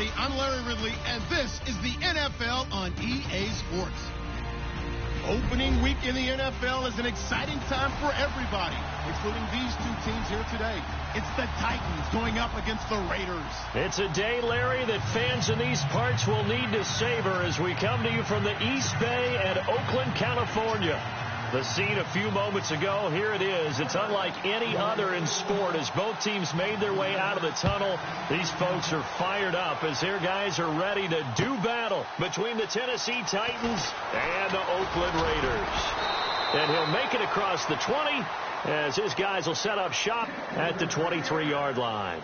everybody. I'm Larry Ridley, and this is the NFL on EA Sports. Opening week in the NFL is an exciting time for everybody, including these two teams here today. It's the Titans going up against the Raiders. It's a day, Larry, that fans in these parts will need to savor as we come to you from the East Bay at Oakland, California. The scene a few moments ago, here it is. It's unlike any other in sport as both teams made their way out of the tunnel. These folks are fired up as their guys are ready to do battle between the Tennessee Titans and the Oakland Raiders. And he'll make it across the 20 as his guys will set up shop at the 23-yard line.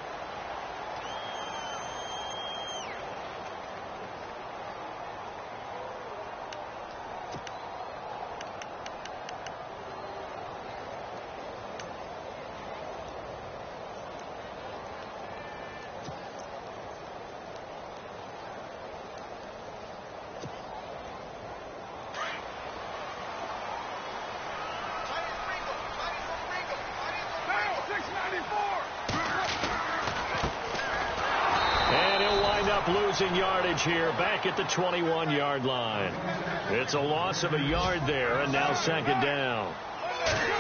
Losing yardage here back at the 21-yard line. It's a loss of a yard there, and now second down.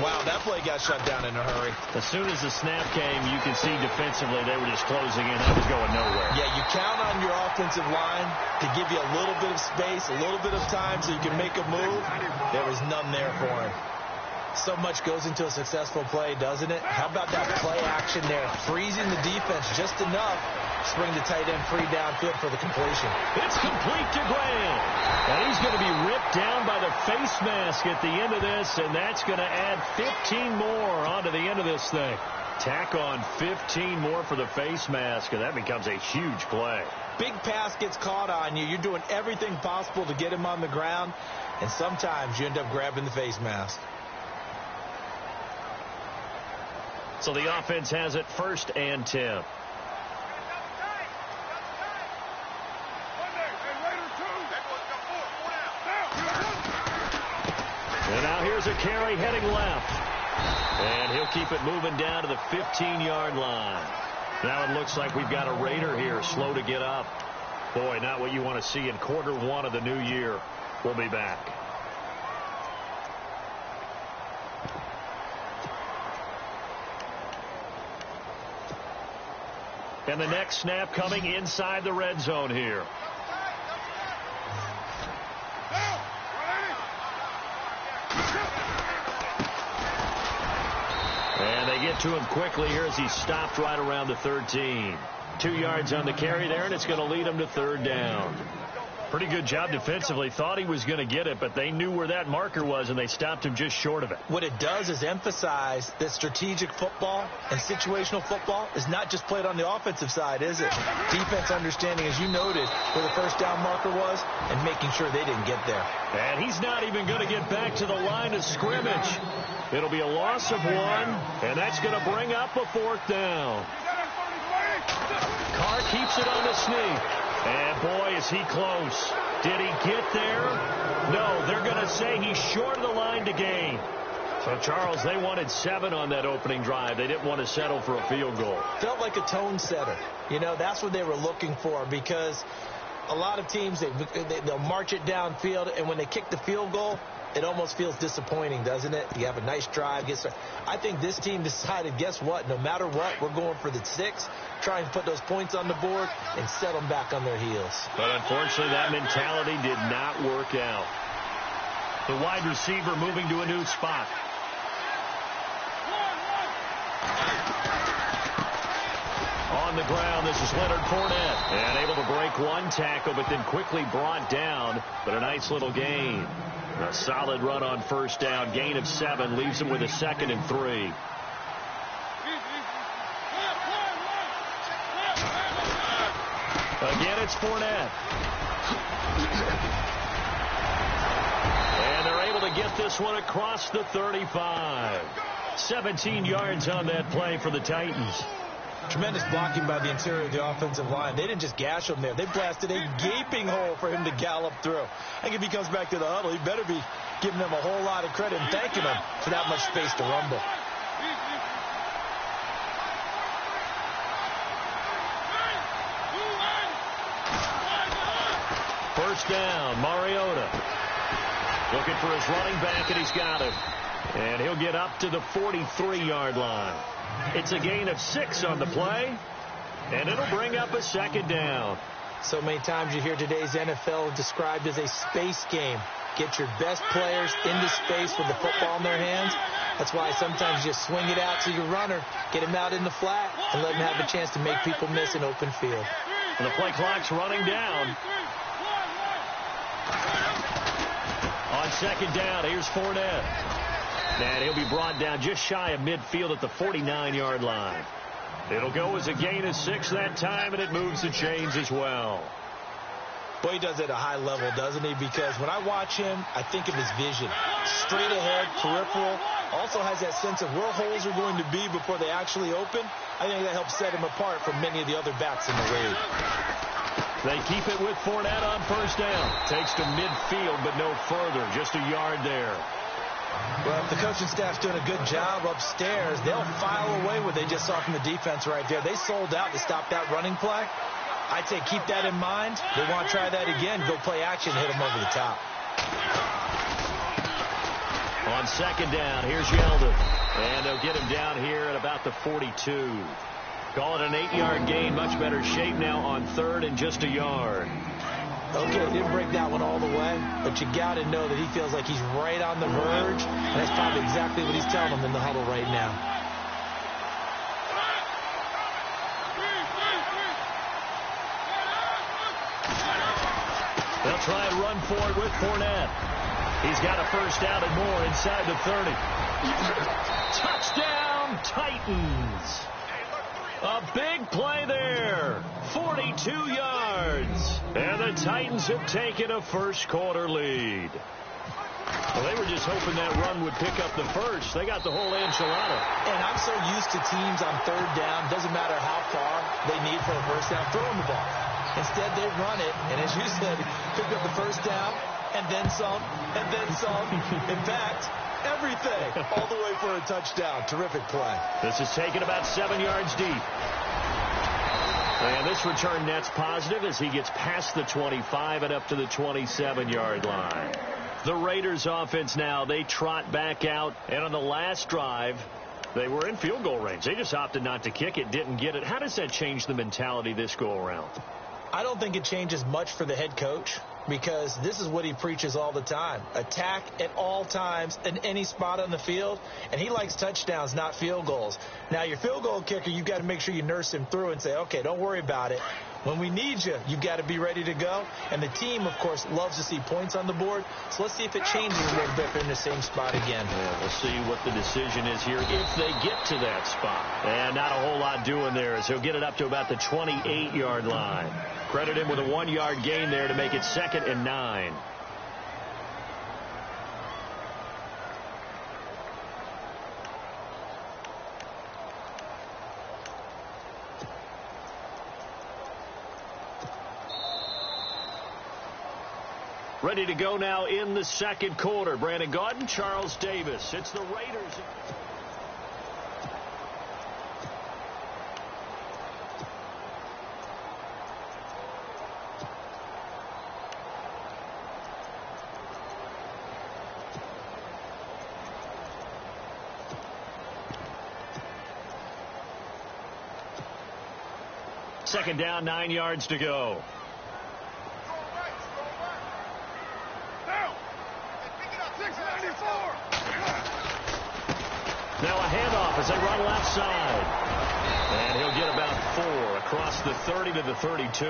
Wow, that play got shut down in a hurry. As soon as the snap came, you could see defensively they were just closing in. That was going nowhere. Yeah, you count on your offensive line to give you a little bit of space, a little bit of time so you can make a move. There was none there for him. So much goes into a successful play, doesn't it? How about that play action there? Freezing the defense just enough to bring the tight end free downfield for the completion. It's complete to Graham. And he's going to be ripped down by the face mask at the end of this, and that's going to add 15 more onto the end of this thing. Tack on 15 more for the face mask, and that becomes a huge play. Big pass gets caught on you. You're doing everything possible to get him on the ground, and sometimes you end up grabbing the face mask. So the offense has it 1st and 10. And now here's a carry heading left. And he'll keep it moving down to the 15-yard line. Now it looks like we've got a Raider here, slow to get up. Boy, not what you want to see in quarter one of the new year. We'll be back. And the next snap coming inside the red zone here. And they get to him quickly here as he stopped right around the 13. 2 yards on the carry there, and it's going to lead him to 3rd down. Pretty good job defensively. Thought he was going to get it, but they knew where that marker was, and they stopped him just short of it. What it does is emphasize that strategic football and situational football is not just played on the offensive side, is it? Defense understanding, as you noted, where the 1st down marker was and making sure they didn't get there. And he's not even going to get back to the line of scrimmage. It'll be a loss of 1, and that's going to bring up a 4th down. Carr keeps it on the sneak. And, boy, is he close. Did he get there? No, they're going to say he's short of the line to gain. So, Charles, they wanted 7 on that opening drive. They didn't want to settle for a field goal. Felt like a tone setter. You know, that's what they were looking for because a lot of teams, they'll march it downfield, and when they kick the field goal, it almost feels disappointing, doesn't it? You have a nice drive. I think this team decided, guess what? No matter what, we're going for the 6, try and put those points on the board and set them back on their heels. But unfortunately, that mentality did not work out. The wide receiver moving to a new spot. On the ground, this is Leonard Fournette. And able to break 1 tackle, but then quickly brought down. But a nice little gain. A solid run on 1st down. Gain of 7 leaves him with a 2nd and 3. Again, it's Fournette. And they're able to get this one across the 35. 17 yards on that play for the Titans. Tremendous blocking by the interior of the offensive line. They didn't just gash him there. They blasted a gaping hole for him to gallop through. I think if he comes back to the huddle, he better be giving them a whole lot of credit and thanking them for that much space to rumble. first down. Mariota looking for his running back, and he's got him. And he'll get up to the 43-yard line. It's a gain of 6 on the play, and it'll bring up a second down. So many times you hear today's NFL described as a space game. Get your best players into space with the football in their hands. That's why sometimes you just swing it out to your runner, get him out in the flat, and let him have a chance to make people miss an open field. And the play clock's running down. On second down, here's Fournette. And he'll be brought down just shy of midfield at the 49-yard line. It'll go as a gain of 6 that time, and it moves the chains as well. Boy, he does it at a high level, doesn't he? Because when I watch him, I think of his vision. Straight ahead, peripheral. Also has that sense of where holes are going to be before they actually open. I think that helps set him apart from many of the other backs in the league. They keep it with Fournette on first down. Takes to midfield, but no further. Just a yard there. Well, if the coaching staff's doing a good job upstairs, they'll file away what they just saw from the defense right there. They sold out to stop that running play. I'd say keep that in mind. They want to try that again. Go play action, hit them over the top. On second down, here's Yeldon. And they'll get him down here at about the 42. Call it an 8-yard gain. Much better shape now on third and just a yard. Okay, didn't break that one all the way, but you got to know that he feels like he's right on the verge, and that's probably exactly what he's telling them in the huddle right now. They'll try and run for it with Fournette. He's got a first down and more inside the 30. Touchdown, Titans. A big play there. 42 yards. And the Titans have taken a first-quarter lead. Well, they were just hoping that run would pick up the first. They got the whole enchilada. And I'm so used to teams on third down, doesn't matter how far they need for a first down, throwing the ball. Instead, they run it, and as you said, pick up the first down, and then some, and then some. In fact, everything, all the way for a touchdown. Terrific play. This is taken about 7 yards deep. And this return net's positive as he gets past the 25 and up to the 27-yard line. The Raiders offense now, they trot back out, and on the last drive, they were in field goal range. They just opted not to kick it, didn't get it. How does that change the mentality this go-around? I don't think it changes much for the head coach, because this is what he preaches all the time. Attack at all times in any spot on the field, and he likes touchdowns, not field goals. Now, your field goal kicker, you've got to make sure you nurse him through and say, okay, don't worry about it. When we need you, you've got to be ready to go. And the team, of course, loves to see points on the board. So let's see if it changes a little bit. They're in the same spot again. Yeah, we'll see what the decision is here if they get to that spot. And not a whole lot doing there as he'll get it up to about the 28-yard line. Credit him with a 1-yard gain there to make it 2nd and 9. Ready to go now in the second quarter. Brandon Gaudin, Charles Davis. It's the Raiders. Second down, 9 yards to go. Now a handoff as they run left side. And he'll get about 4 across the 30 to the 32.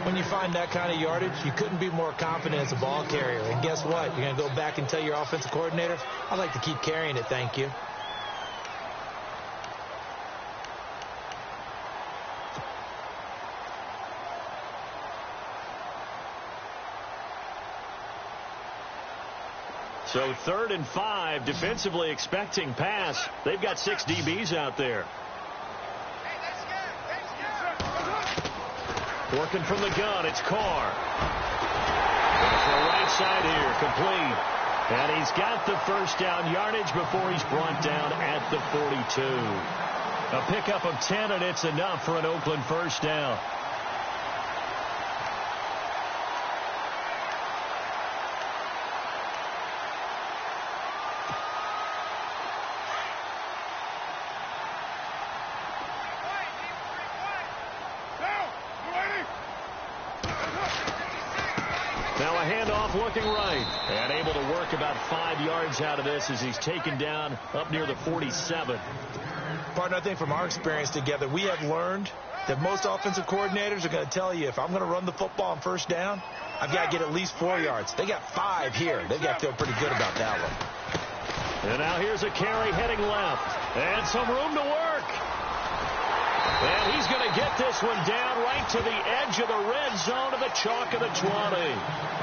When you find that kind of yardage, you couldn't be more confident as a ball carrier. And guess what? You're going to go back and tell your offensive coordinator, I'd like to keep carrying it, thank you. So 3rd and 5, defensively expecting pass. They've got 6 DBs out there. Working from the gun, it's Carr. And for the right side here, complete. And he's got the first down yardage before he's brought down at the 42. A pickup of 10, and it's enough for an Oakland first down. a handoff looking right. And able to work about 5 yards out of this as he's taken down up near the 47. Partner, I think from our experience together, we have learned that most offensive coordinators are going to tell you, if I'm going to run the football on first down, I've got to get at least 4 yards. They got 5 here. They've got to feel pretty good about that one. And now here's a carry heading left. And some room to work. And he's going to get this one down right to the edge of the red zone of the chalk of the 20.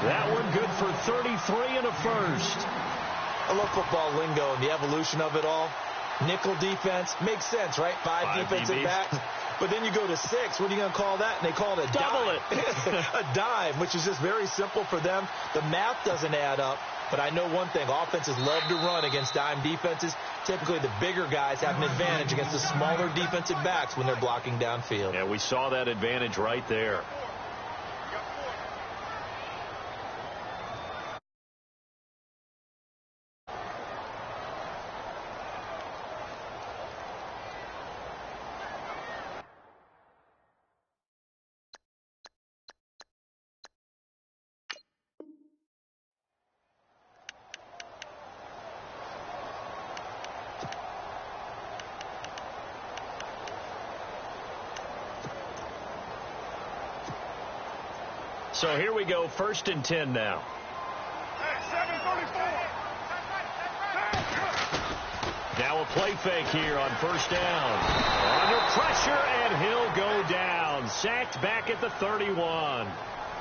That one good for 33 and a first. I love football lingo and the evolution of it all. Nickel defense makes sense, right? 5 defensive backs. But then you go to 6. What are you going to call that? And they call it a double dime. A dime, which is just very simple for them. The math doesn't add up. But I know one thing. Offenses love to run against dime defenses. Typically, the bigger guys have an advantage against the smaller defensive backs when they're blocking downfield. Yeah, we saw that advantage right there. So here we go, 1st and 10 now. Now a play fake here on first down. Under pressure, and he'll go down. Sacked back at the 31.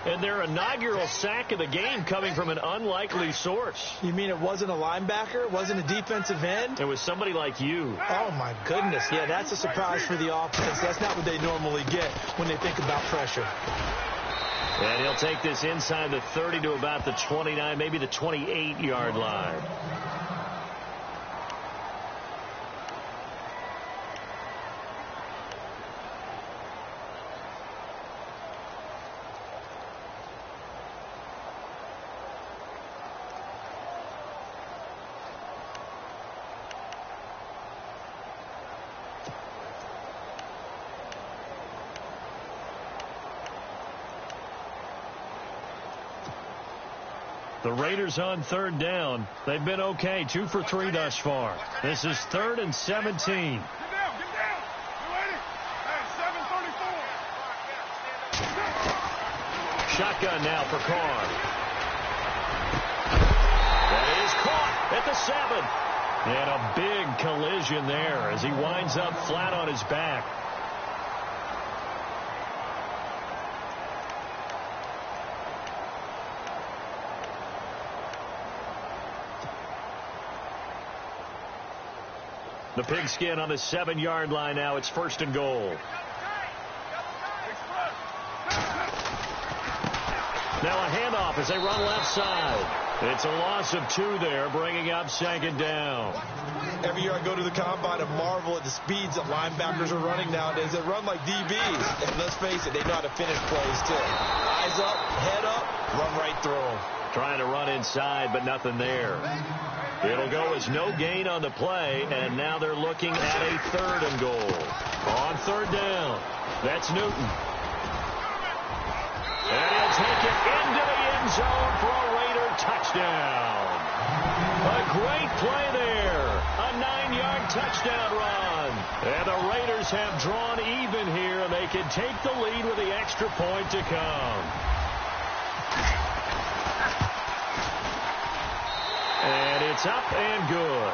And their inaugural sack of the game coming from an unlikely source. You mean it wasn't a linebacker? It wasn't a defensive end? It was somebody like you. Oh, my goodness. Yeah, that's a surprise for the offense. That's not what they normally get when they think about pressure. And he'll take this inside the 30 to about the 29, maybe the 28-yard line. The Raiders on 3rd down. They've been okay, 2 for 3 thus far. This is 3rd and 17. Get down. You ready? Hey, 734. Shotgun now for Carr. That is caught at the 7. And a big collision there as he winds up flat on his back. The pigskin on the 7-yard line now. It's 1st and goal. Now a handoff as they run left side. It's a loss of 2 there, bringing up 2nd down. Every year I go to the combine and marvel at the speeds that linebackers are running nowadays. They run like DBs. And let's face it, they know how to finish plays too. Eyes up, head up, run right through them. Trying to run inside, but nothing there. It'll go as no gain on the play, and now they're looking at a 3rd and goal. On 3rd down, that's Newton. And he'll take it into the end zone for a Raider touchdown. A great play there. A 9-yard touchdown run. And the Raiders have drawn even here, and they can take the lead with the extra point to come. And it's up and good.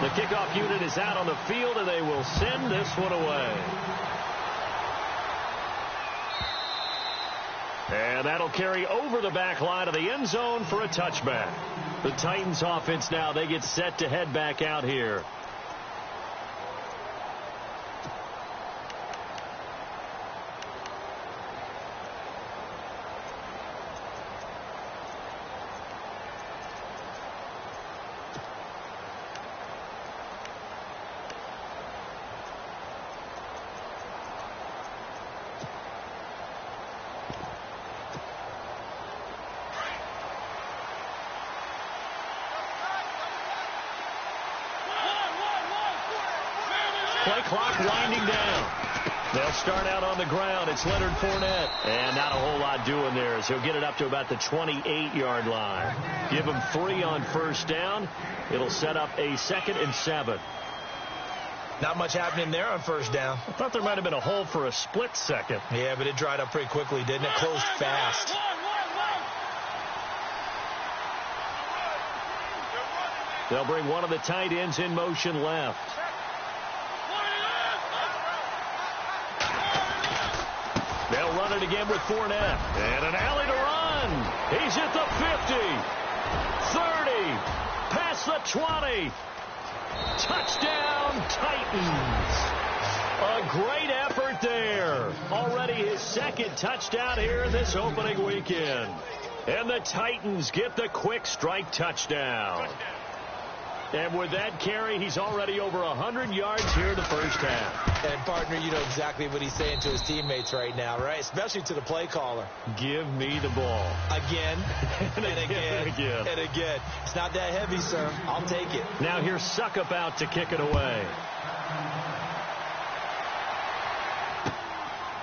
The kickoff unit is out on the field, and they will send this one away. And that'll carry over the back line of the end zone for a touchback. The Titans offense now, they get set to head back out here. Play clock winding down. They'll start out on the ground. It's Leonard Fournette. And not a whole lot doing there as he'll get it up to about the 28-yard line. Give him 3 on first down. It'll set up a 2nd and 7. Not much happening there on first down. I thought there might have been a hole for a split second. Yeah, but it dried up pretty quickly, didn't it? Closed fast. They'll bring one of the tight ends in motion left. They'll run it again with Fournette. And an alley to run. He's at the 50. 30. Past the 20. Touchdown, Titans. A great effort there. Already his 2nd touchdown here in this opening weekend. And the Titans get the quick strike touchdown. And with that carry, he's already over 100 yards here in the first half. And, partner, you know exactly what he's saying to his teammates right now, right? Especially to the play caller. Give me the ball. Again, and again, and again. It's not that heavy, sir. I'll take it. Now here's Suckup out to kick it away.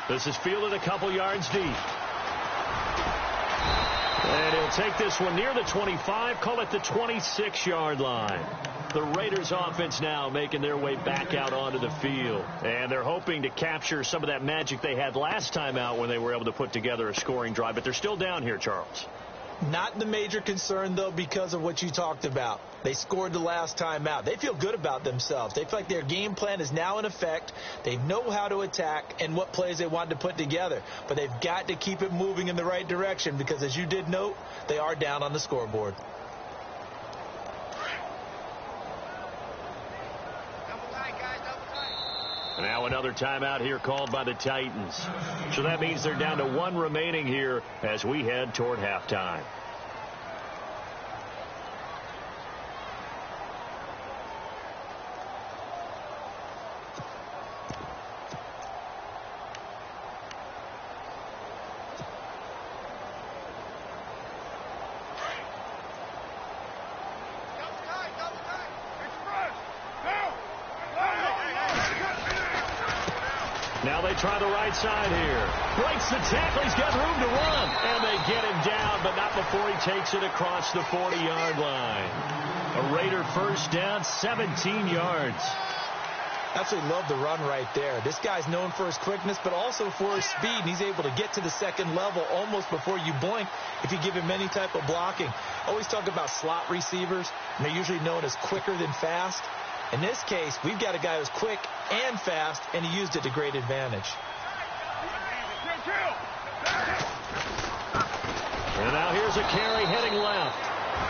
This is fielded a couple yards deep. And he'll take this one near the 25, call it the 26-yard line. The Raiders offense now making their way back out onto the field. And they're hoping to capture some of that magic they had last time out when they were able to put together a scoring drive. But they're still down here, Charles. Not the major concern, though, because of what you talked about. They scored the last time out. They feel good about themselves. They feel like their game plan is now in effect. They know how to attack and what plays they want to put together. But they've got to keep it moving in the right direction because, as you did note, they are down on the scoreboard. Now another timeout here called by the Titans. So that means they're down to 1 remaining here as we head toward halftime. Now they try the right side here. Breaks the tackle. He's got room to run. And they get him down, but not before he takes it across the 40-yard line. A Raider first down, 17 yards. Absolutely love the run right there. This guy's known for his quickness, but also for his speed. And he's able to get to the second level almost before you blink if you give him any type of blocking. Always talk about slot receivers, and they're usually known as quicker than fast. In this case, we've got a guy who's quick and fast, and he used it to great advantage. And now here's a carry heading left.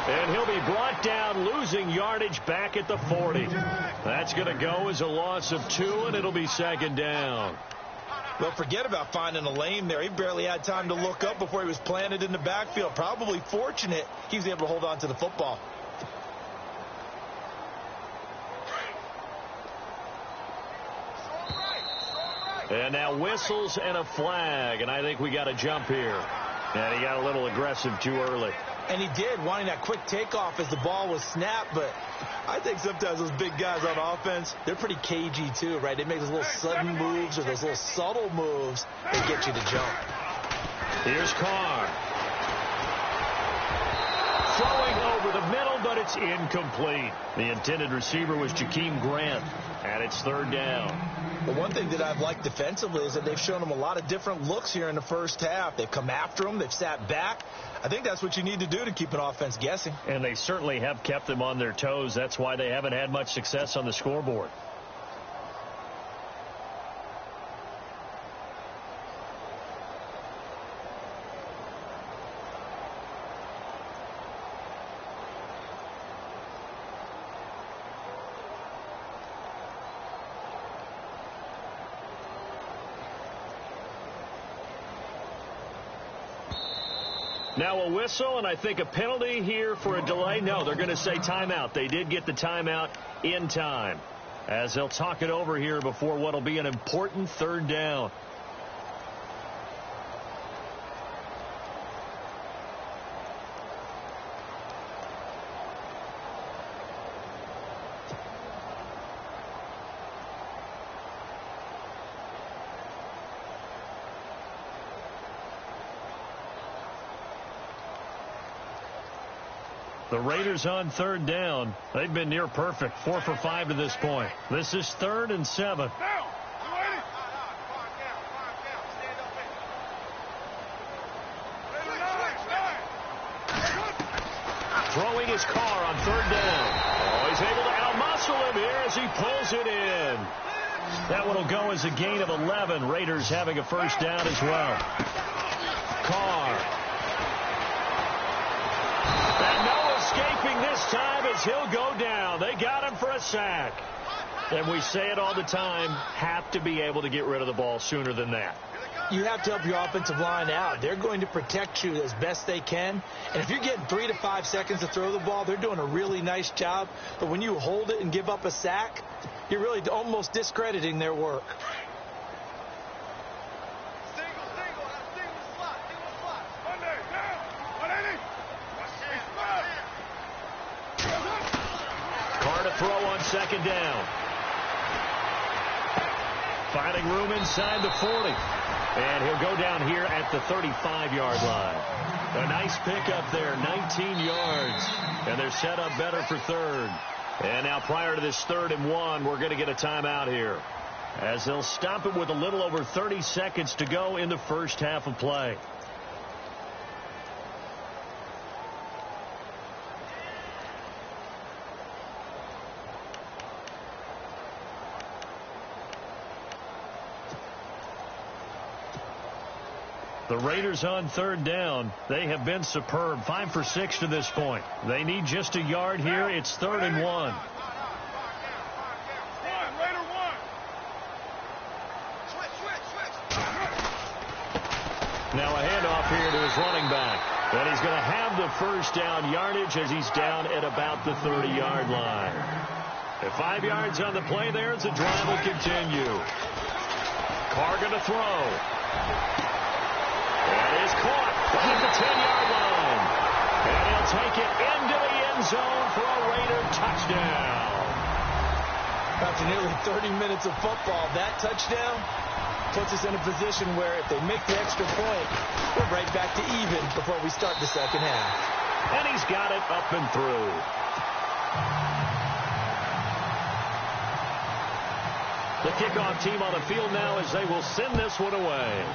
And he'll be brought down, losing yardage back at the 40. That's going to go as a loss of 2, and it'll be 2nd down. Well, forget about finding a lane there. He barely had time to look up before he was planted in the backfield. Probably fortunate he was able to hold on to the football. And now whistles and a flag, and I think we got a jump here. And he got a little aggressive too early. And he did, wanting that quick takeoff as the ball was snapped. But I think sometimes those big guys on offense, they're pretty cagey too, right? They make those little sudden moves or those little subtle moves that get you to jump. Here's Carr. Throwing over the middle, but it's incomplete. The intended receiver was Jakeem Grant, and it's 3rd down. The one thing that I've liked defensively is that they've shown him a lot of different looks here in the first half. They've come after him. They've sat back. I think that's what you need to do to keep an offense guessing. And they certainly have kept them on their toes. That's why they haven't had much success on the scoreboard. Now a whistle, and I think a penalty here for a delay. No, they're going to say timeout. They did get the timeout in time, as they'll talk it over here before what will be an important 3rd down. The Raiders on third down. They've been near perfect, 4 for 5 to this point. This is 3rd and 7. Throwing his car on third down. Oh, he's able to outmuscle him here as he pulls it in. That one will go as a gain of 11. Raiders having a first down as well. Carr. And no escaping this time as he'll go down. They got him for a sack. And we say it all the time, have to be able to get rid of the ball sooner than that. You have to help your offensive line out. They're going to protect you as best they can. And if you're getting 3 to 5 seconds to throw the ball, they're doing a really nice job. But when you hold it and give up a sack, you're really almost discrediting their work. Carr to throw on second down. Finding room inside the 40. And he'll go down here at the 35-yard line. A nice pickup there, 19 yards. And they're set up better for third. And now prior to this 3rd and 1, we're going to get a timeout here, as they'll stop it with a little over 30 seconds to go in the first half of play. The Raiders on third down. They have been superb. 5 for 6 to this point. They need just a yard here. It's 3rd and 1. Now a handoff here to his running back. And he's going to have the first down yardage as he's down at about the 30-yard line. At 5 yards on the play there as the drive will continue. Carr going to throw. That is caught at the 10-yard line. And he'll take it into the end zone for a Raider touchdown. After nearly 30 minutes of football, that touchdown puts us in a position where if they make the extra point, we're right back to even before we start the second half. And he's got it up and through. The kickoff team on the field now as they will send this one away.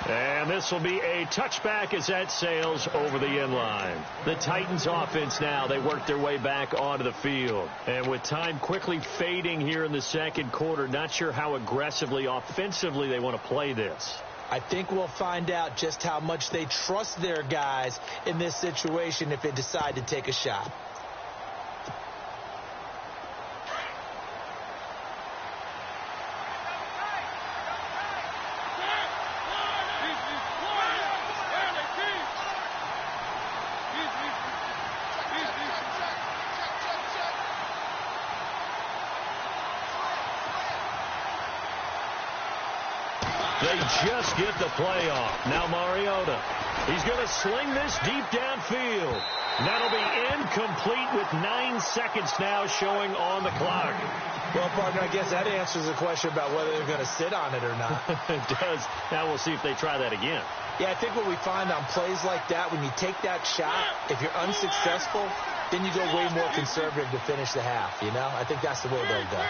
And this will be a touchback as that sails over the end line. The Titans offense now, they work their way back onto the field. And with time quickly fading here in the second quarter, not sure how aggressively, offensively they want to play this. I think we'll find out just how much they trust their guys in this situation if they decide to take a shot. They just get the play off. Now Mariota. He's going to sling this deep downfield. That'll be incomplete with 9 seconds now showing on the clock. Well, partner, I guess that answers the question about whether they're going to sit on it or not. It does. Now we'll see if they try that again. Yeah, I think what we find on plays like that, when you take that shot, if you're unsuccessful, then you go way more conservative to finish the half, you know? I think that's the way they'll go.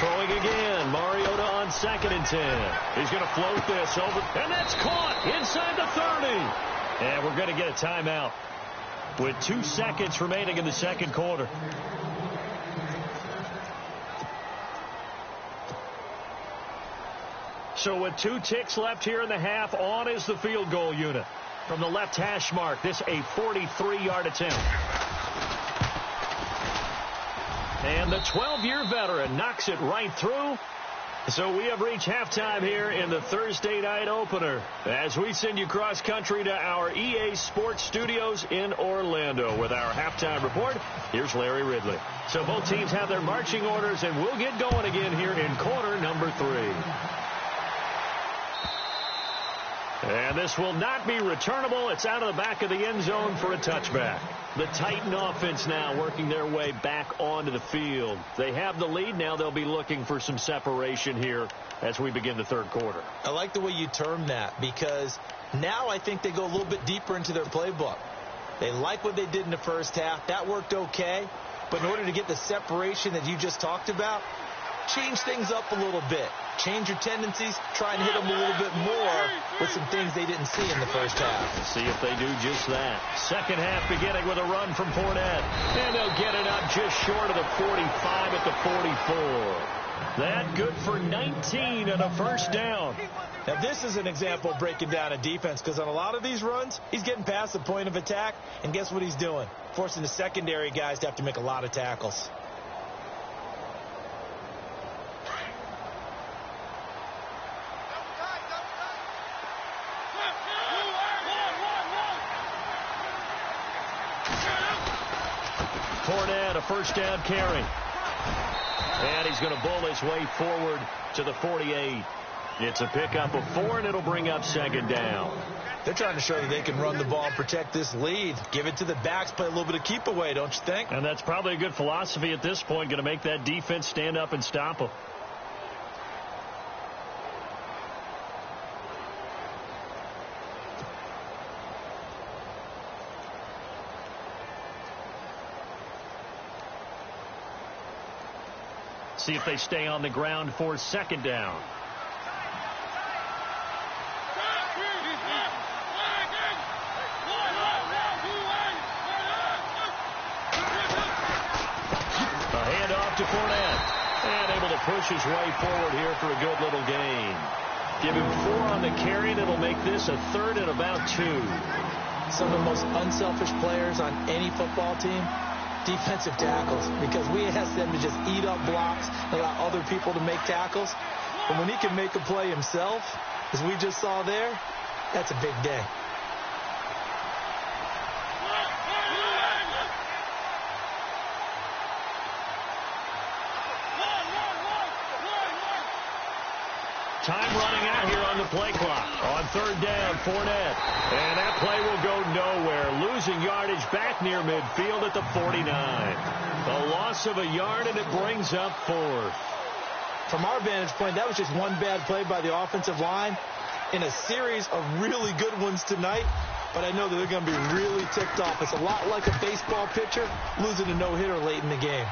Throwing again. Mariota on 2nd and 10. He's going to float this over. And that's caught inside the 30. And we're going to get a timeout with 2 seconds remaining in the second quarter. So with 2 ticks left here in the half, on is the field goal unit. From the left hash mark, this a 43-yard attempt. And the 12-year veteran knocks it right through. So we have reached halftime here in the Thursday night opener as we send you cross-country to our EA Sports Studios in Orlando with our halftime report. Here's Larry Ridley. So both teams have their marching orders, and we'll get going again here in quarter number 3. And this will not be returnable. It's out of the back of the end zone for a touchback. The Titan offense now working their way back onto the field. They have the lead. Now they'll be looking for some separation here as we begin the third quarter. I like the way you term that, because now I think they go a little bit deeper into their playbook. They like what they did in the first half. That worked okay. But in order to get the separation that you just talked about, change things up a little bit. Change your tendencies. Try and hit them a little bit more with some things they didn't see in the first half. See if they do just that. Second half beginning with a run from Fournette. And they'll get it up just short of the 45 at the 44. That good for 19 and a first down. Now, this is an example of breaking down a defense, because on a lot of these runs, he's getting past the point of attack, and guess what he's doing? Forcing the secondary guys to have to make a lot of tackles. Fournette, a first down carry. And he's going to bull his way forward to the 48. It's a pickup of 4, and it'll bring up second down. They're trying to show that they can run the ball and protect this lead. Give it to the backs, play a little bit of keep away, don't you think? And that's probably a good philosophy at this point, going to make that defense stand up and stop them. See if they stay on the ground for second down. A handoff to Fournette. And able to push his way forward here for a good little gain. Give him 4 on the carry, and it'll make this a third and about 2. Some of the most unselfish players on any football team, defensive tackles, because we ask them to just eat up blocks and allow other people to make tackles. But when he can make a play himself, as we just saw there, that's a big day. Time running out here on the play clock. On third down, Fournette. And that play will go nowhere. Losing yardage back near midfield at the 49. A loss of a yard, and it brings up 4th. From our vantage point, that was just one bad play by the offensive line in a series of really good ones tonight. But I know that they're going to be really ticked off. It's a lot like a baseball pitcher losing a no-hitter late in the game.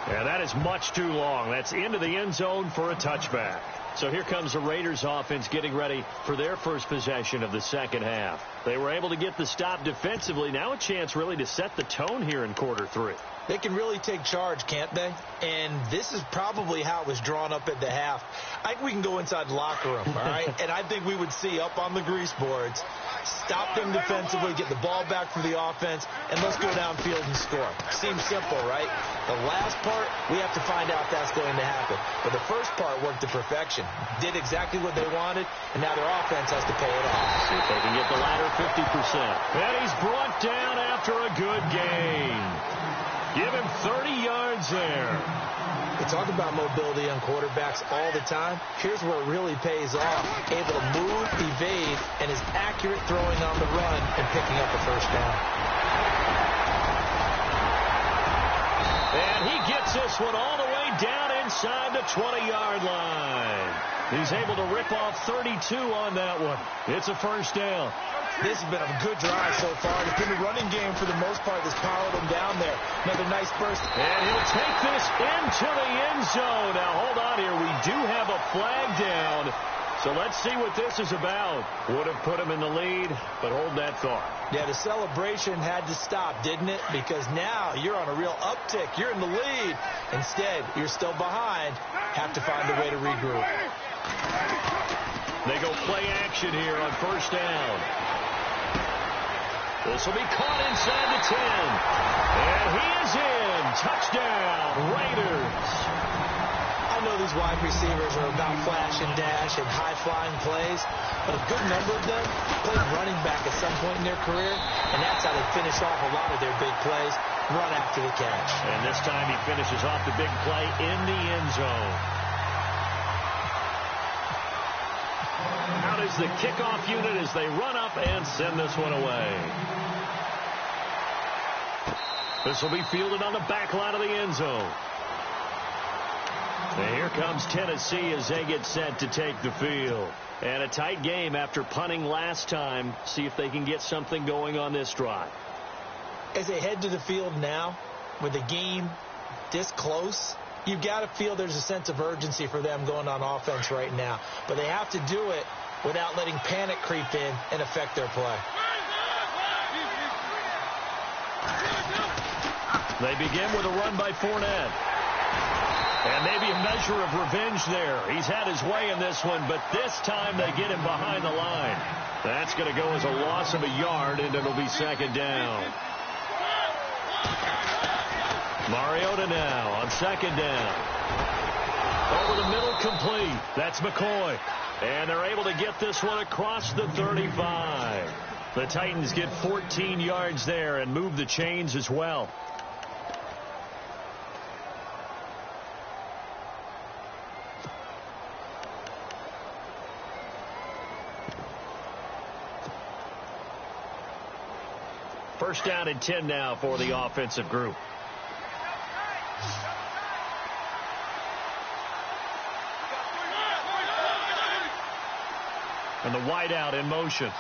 Yeah, that is much too long. That's into the end zone for a touchback. So here comes the Raiders offense getting ready for their first possession of the second half. They were able to get the stop defensively. Now a chance really to set the tone here in quarter 3. They can really take charge, can't they? And this is probably how it was drawn up at the half. I think we can go inside the locker room, all right? And I think we would see up on the grease boards, stop them defensively, get the ball back for the offense, and let's go downfield and score. Seems simple, right? The last part, we have to find out if that's going to happen. But the first part worked to perfection. Did exactly what they wanted, and now their offense has to pay it off. See if they can get the latter 50%. And he's brought down after a good gain. Give him 30 yards there. We talk about mobility on quarterbacks all the time. Here's where it really pays off. Able to move, evade, and is accurate throwing on the run and picking up a first down. And he gets this one all the way down inside the 20-yard line. He's able to rip off 32 on that one. It's a first down. This has been a good drive so far. It's been a running game for the most part that's powered him down there. Another nice burst. And he'll take this into the end zone. Now, hold on here. We do have a flag down. So let's see what this is about. Would have put him in the lead, but hold that thought. Yeah, the celebration had to stop, didn't it? Because now you're on a real uptick. You're in the lead. Instead, you're still behind. Have to find a way to regroup. They go play action here on first down. This will be caught inside the 10. And he is in. Touchdown, Raiders. I know these wide receivers are about flash and dash and high-flying plays, but a good number of them played running back at some point in their career, and that's how they finish off a lot of their big plays, run after the catch. And this time he finishes off the big play in the end zone. is the kickoff unit as they run up and send this one away. This will be fielded on the back line of the end zone. And here comes Tennessee as they get set to take the field. And a tight game after punting last time. See if they can get something going on this drive. As they head to the field now, with the game this close, you've got to feel there's a sense of urgency for them going on offense right now. But they have to do it without letting panic creep in and affect their play. They begin with a run by Fournette. And maybe a measure of revenge there. He's had his way in this one, but this time they get him behind the line. That's going to go as a loss of a yard, and it'll be second down. Mariota now on second down. Over the middle, complete. That's McCoy. And they're able to get this one across the 35. The Titans get 14 yards there and move the chains as well. First down and 10 now for the offensive group. And the wideout in motion.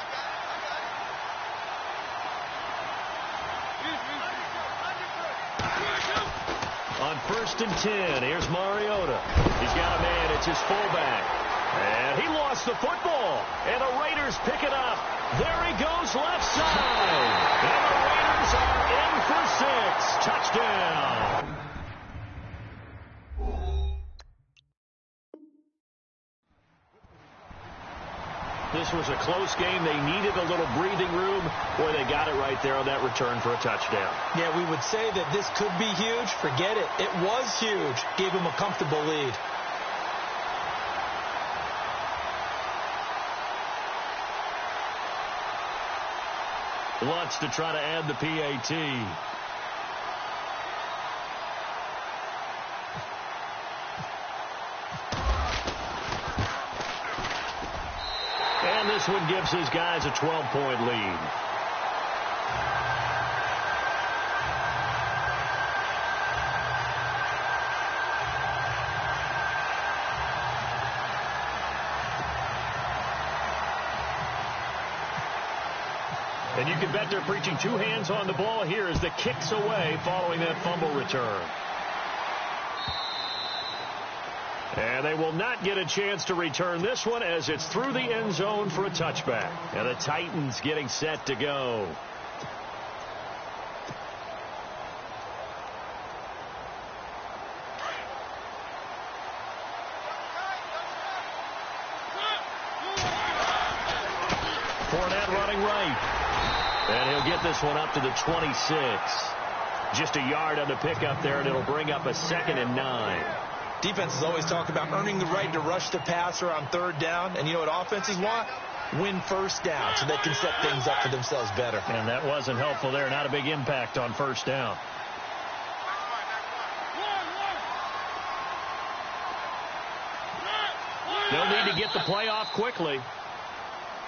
On first and 10, here's Mariota. He's got a man, it's his fullback. And he lost the football. And the Raiders pick it up. There he goes left side. And the Raiders are in for 6. Touchdown. This was a close game. They needed a little breathing room. Boy, they got it right there on that return for a touchdown. Yeah, we would say that this could be huge. Forget it. It was huge. Gave him a comfortable lead. Wants to try to add the PAT. And this one gives his guys a 12-point lead. And you can bet they're preaching two hands on the ball here as the kick's away following that fumble return. And they will not get a chance to return this one as it's through the end zone for a touchback. And the Titans getting set to go. Fournette running right. And he'll get this one up to the 26. Just a yard on the pickup there, and it'll bring up a 2nd and 9. Defenses always talk about earning the right to rush the passer on third down. And you know what offenses want? Win first down so they can set things up for themselves better. And that wasn't helpful there. Not a big impact on first down. They'll need to get the play off quickly.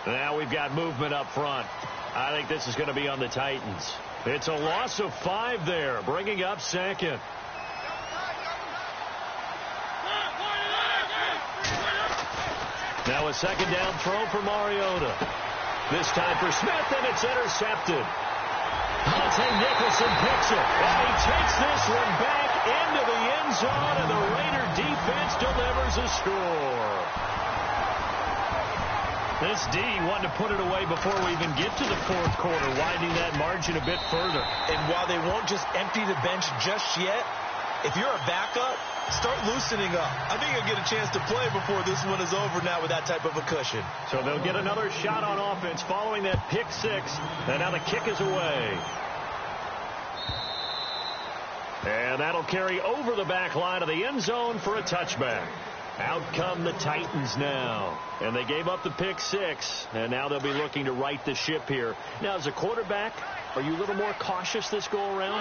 Now we've got movement up front. I think this is going to be on the Titans. It's a loss of 5 there, bringing up 2nd. Now a 2nd down throw for Mariota. This time for Smith, and it's intercepted. Monte Nicholson picks it, and he takes this one back into the end zone, and the Raider defense delivers a score. This D wanted to put it away before we even get to the fourth quarter, widening that margin a bit further. And while they won't just empty the bench just yet, if you're a backup, start loosening up. I think you'll get a chance to play before this one is over now with that type of a cushion. So they'll get another shot on offense following that pick 6, and now the kick is away. And that'll carry over the back line of the end zone for a touchback. Out come the Titans now. And they gave up the pick 6, and now they'll be looking to right the ship here. Now, as a quarterback, are you a little more cautious this go-around?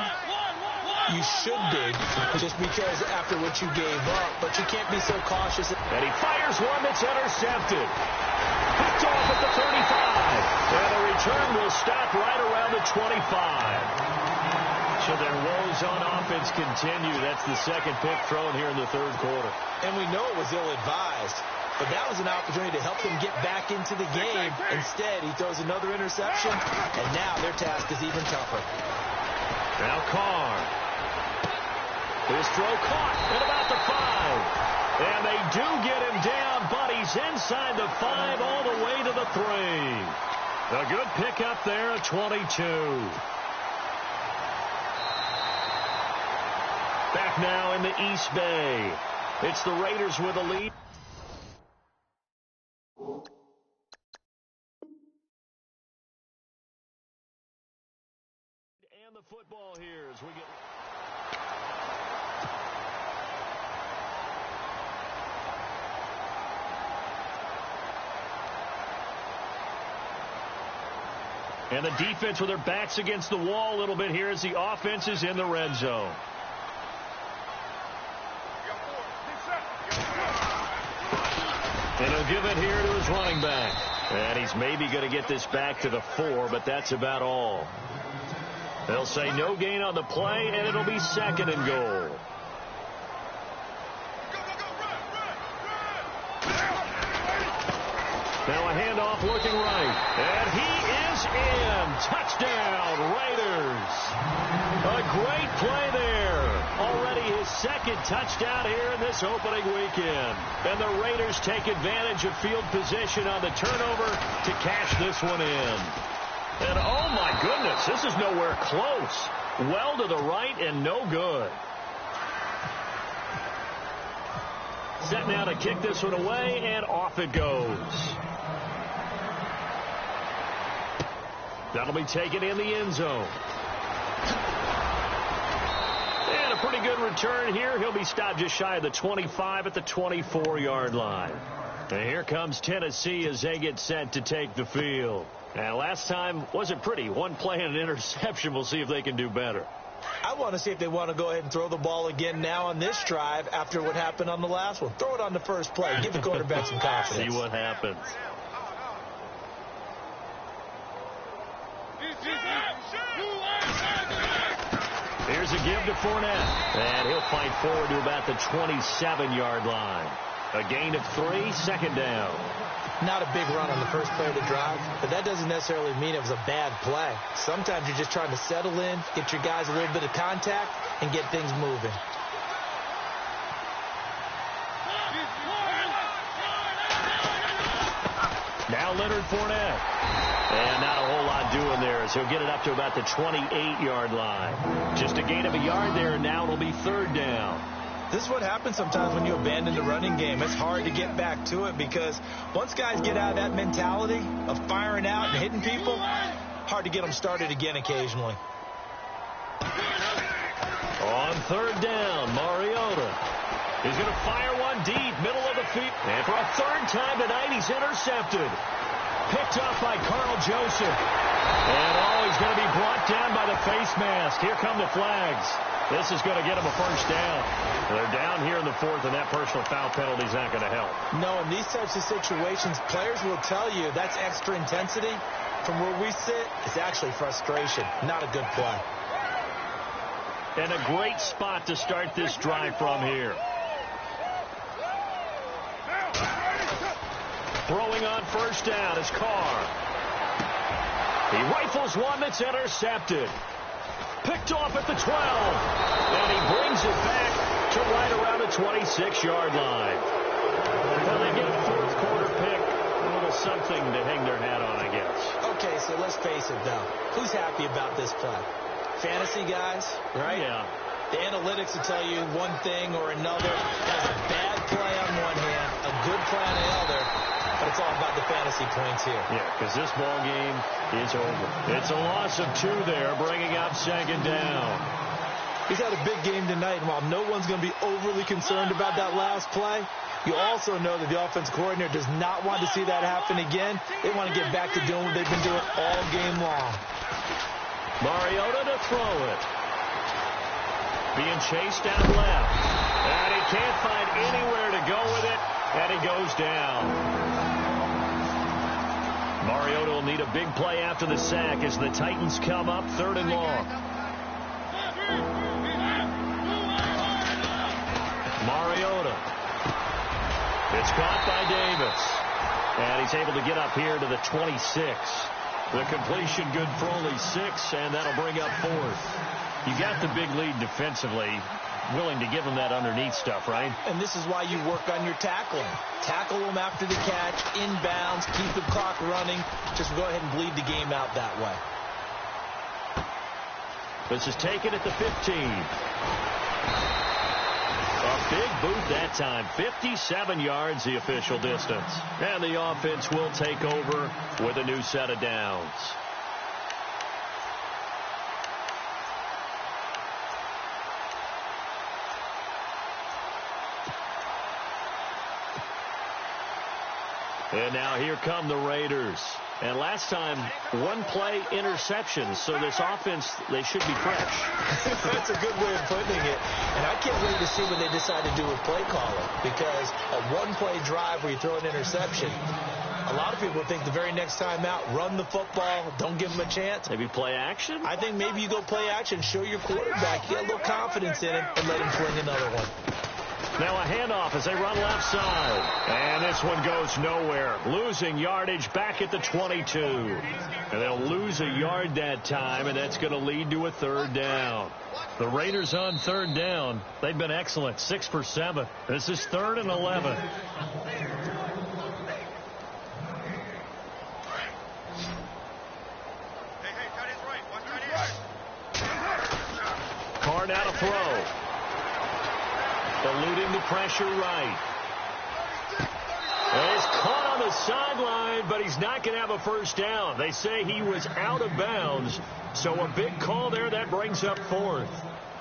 You should be, just because after what you gave up, but you can't be so cautious. And he fires one that's intercepted. Picked off at the 35. And the return will stop right around the 25. So their woes on offense continue. That's the second pick thrown here in the third quarter. And we know it was ill-advised, but that was an opportunity to help them get back into the game. Instead, he throws another interception, and now their task is even tougher. Now Carr. His throw caught at about the 5. And they do get him down, but he's inside the 5 all the way to the 3. A good pickup there at 22. Back now in the East Bay. It's the Raiders with a lead. And the football here as we get... And the defense with their backs against the wall a little bit here as the offense is in the red zone. And he'll give it here to his running back. And he's maybe going to get this back to the 4, but that's about all. They'll say no gain on the play, and it'll be 2nd and goal. Now a handoff looking right. And he is in. Touchdown, Raiders. A great play there. Already his 2nd touchdown here in this opening weekend. And the Raiders take advantage of field position on the turnover to cash this one in. And oh my goodness, this is nowhere close. Well to the right and no good. Set now to kick this one away, and off it goes. That'll be taken in the end zone. And a pretty good return here. He'll be stopped just shy of the 25 at the 24-yard line. And here comes Tennessee as they get set to take the field. And last time wasn't pretty. One play and an interception. We'll see if they can do better. I want to see if they want to go ahead and throw the ball again now on this drive after what happened on the last one. Throw it on the first play. Give the quarterback some confidence. See what happens. Here's a give to Fournette. And he'll fight forward to about the 27-yard line. A gain of 3, 2nd down. Not a big run on the first play of the drive, but that doesn't necessarily mean it was a bad play. Sometimes you're just trying to settle in, get your guys a little bit of contact, and get things moving. Now Leonard Fournette. And not a whole lot doing there as he'll get it up to about the 28-yard line. Just a gain of a yard there, and now it'll be 3rd down. This is what happens sometimes when you abandon the running game. It's hard to get back to it because once guys get out of that mentality of firing out and hitting people, hard to get them started again occasionally. On 3rd down, Mariota. He's going to fire one deep, middle of the field. And for a 3rd time tonight, he's intercepted. Picked off by Carl Joseph. And he's going to be brought down by the face mask. Here come the flags. This is going to get him a 1st down. They're down here in the 4th, and that personal foul penalty is not going to help. No, in these types of situations, players will tell you that's extra intensity. From where we sit, it's actually frustration. Not a good play. And a great spot to start this drive from here. Throwing on 1st down is Carr. He rifles one that's intercepted. Picked off at the 12. And he brings it back to right around the 26-yard line. Well, they get a 4th quarter pick. A little something to hang their hat on, I guess. Okay, so let's face it, though. Who's happy about this play? Fantasy guys, right? Yeah. The analytics will tell you one thing or another. That's a bad play on one hand, a good play on the other. But it's all about the fantasy points here. Yeah, because this ball game is over. It's a loss of 2 there, bringing up 2nd down. He's had a big game tonight, and while no one's going to be overly concerned about that last play, you also know that the offensive coordinator does not want to see that happen again. They want to get back to doing what they've been doing all game long. Mariota to throw it. Being chased down left. And he can't find anywhere to go with it, and he goes down. Mariota will need a big play after the sack as the Titans come up 3rd and long. Mariota. It's caught by Davis. And he's able to get up here to the 26. The completion good for only 6, and that'll bring up 4th. You got the big lead defensively. Willing to give him that underneath stuff, right? And this is why you work on your tackling. Tackle him after the catch, inbounds, keep the clock running. Just go ahead and bleed the game out that way. This is taken at the 15. A big boot that time. 57 yards, the official distance. And the offense will take over with a new set of downs. And now here come the Raiders. And last time, 1-play interception. So this offense, they should be fresh. That's a good way of putting it. And I can't wait to see what they decide to do with play calling. Because a 1-play drive where you throw an interception, a lot of people think the very next time out, run the football, don't give them a chance. Maybe play action? I think maybe you go play action, show your quarterback, get a little confidence in him, and let him swing another one. Now a handoff as they run left side. And this one goes nowhere. Losing yardage back at the 22. And they'll lose a yard that time, and that's going to lead to a 3rd down. The Raiders on 3rd down. They've been excellent. 6 for 7. This is 3rd and 11. Carr now to throw. Eluding the pressure right. And he's caught on the sideline, but he's not going to have a 1st down. They say he was out of bounds, so a big call there. That brings up 4th.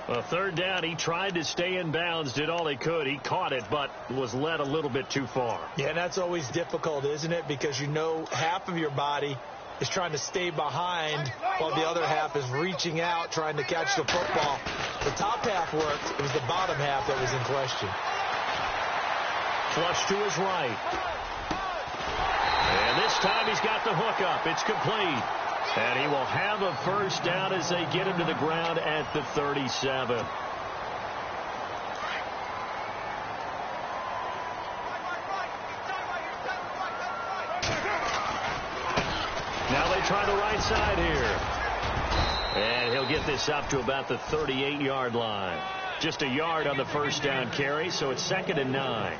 A 3rd down, he tried to stay in bounds, did all he could. He caught it, but was led a little bit too far. Yeah, that's always difficult, isn't it? Because you know half of your body is trying to stay behind while the other half is reaching out, trying to catch the football. The top half worked. It was the bottom half that was in question. Flush to his right. And this time he's got the hook up. It's complete. And he will have a 1st down as they get him to the ground at the 37. Now they try the right side here. And he'll get this up to about the 38-yard line. Just a yard on the 1st down carry, so it's 2nd and 9.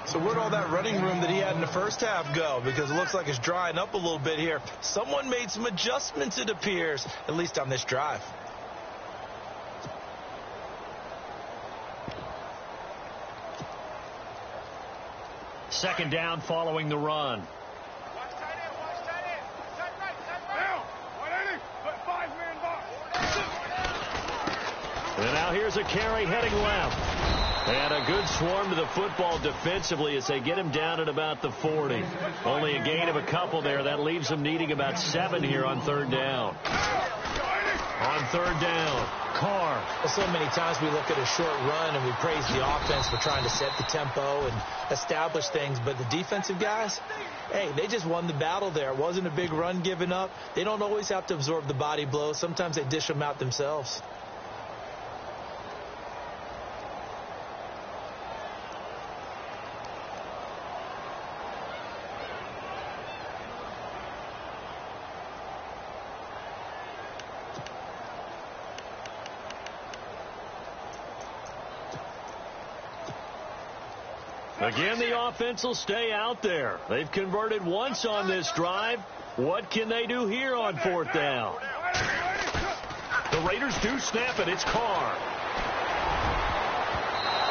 So where'd all that running room that he had in the 1st half go? Because it looks like it's drying up a little bit here. Someone made some adjustments, it appears, at least on this drive. Second down following the run. And now here's a carry heading left. And a good swarm to the football defensively as they get him down at about the 40. Only a gain of a couple there. That leaves them needing about 7 here on 3rd down. On 3rd down, Carr. Well, so many times we look at a short run and we praise the offense for trying to set the tempo and establish things. But the defensive guys, hey, they just won the battle there. It wasn't a big run given up. They don't always have to absorb the body blows. Sometimes they dish them out themselves. Again, the offense will stay out there. They've converted once on this drive. What can they do here on 4th down? The Raiders do snap it. It's Carr.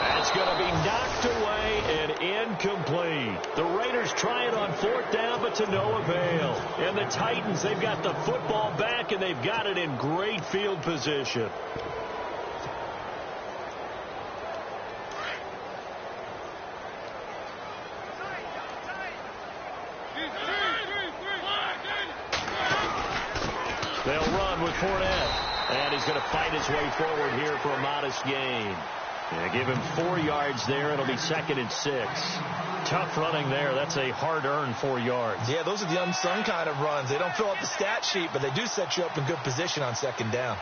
That's going to be knocked away and incomplete. The Raiders try it on 4th down, but to no avail. And the Titans, they've got the football back, and they've got it in great field position. They'll run with Fournette. And he's going to fight his way forward here for a modest gain. And give him 4 yards there. It'll be 2nd and 6. Tough running there. That's a hard-earned 4 yards. Yeah, those are the unsung kind of runs. They don't fill out the stat sheet, but they do set you up in good position on second down.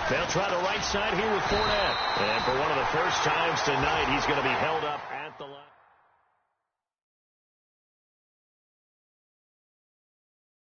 They'll try the right side here with Fournette. And for one of the first times tonight, he's going to be held up.